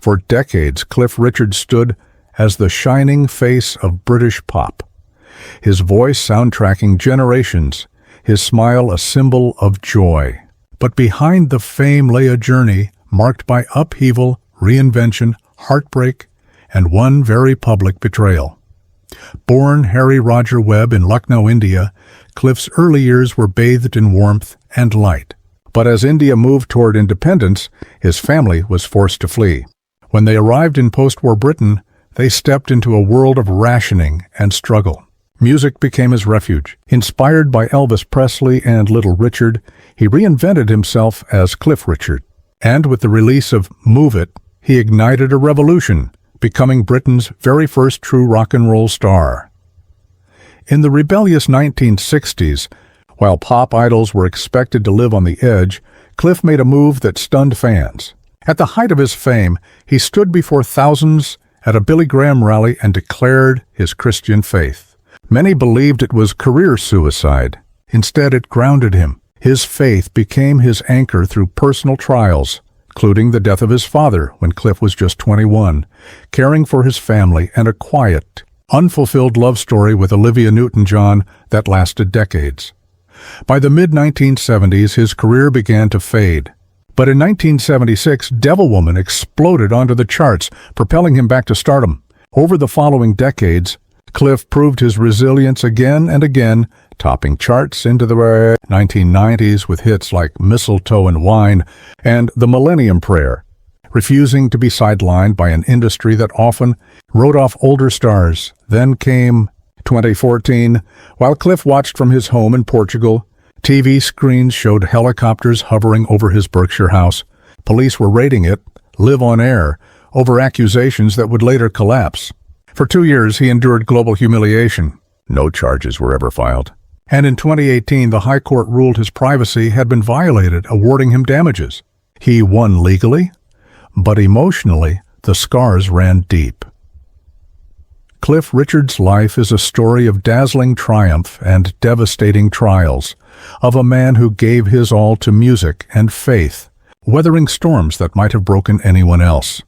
For decades, Cliff Richard stood as the shining face of British pop. His voice soundtracking generations, his smile a symbol of joy. But behind the fame lay a journey marked by upheaval, reinvention, heartbreak, and one very public betrayal. Born Harry Roger Webb in Lucknow, India, Cliff's early years were bathed in warmth and light. But as India moved toward independence, his family was forced to flee. When they arrived in post-war Britain, they stepped into a world of rationing and struggle. Music became his refuge. Inspired by Elvis Presley and Little Richard, he reinvented himself as Cliff Richard. And with the release of Move It, he ignited a revolution, becoming Britain's very first true rock and roll star. In the rebellious 1960s, while pop idols were expected to live on the edge, Cliff made a move that stunned fans. At the height of his fame, he stood before thousands at a Billy Graham rally and declared his Christian faith. Many believed it was career suicide. Instead, it grounded him. His faith became his anchor through personal trials, including the death of his father when Cliff was just 21, caring for his family, and a quiet, unfulfilled love story with Olivia Newton-John that lasted decades. By the mid-1970s, his career began to fade. But in 1976, Devil Woman exploded onto the charts, propelling him back to stardom. Over the following decades, Cliff proved his resilience again and again, topping charts into the 1990s with hits like Mistletoe and Wine and The Millennium Prayer, refusing to be sidelined by an industry that often wrote off older stars. Then came 2014. While Cliff watched from his home in Portugal, TV screens showed helicopters hovering over his Berkshire house. Police were raiding it, live on air, over accusations that would later collapse. For 2 years, he endured global humiliation. No charges were ever filed. And in 2018, the High Court ruled his privacy had been violated, awarding him damages. He won legally, but emotionally, the scars ran deep. Cliff Richard's life is a story of dazzling triumph and devastating trials, of a man who gave his all to music and faith, weathering storms that might have broken anyone else.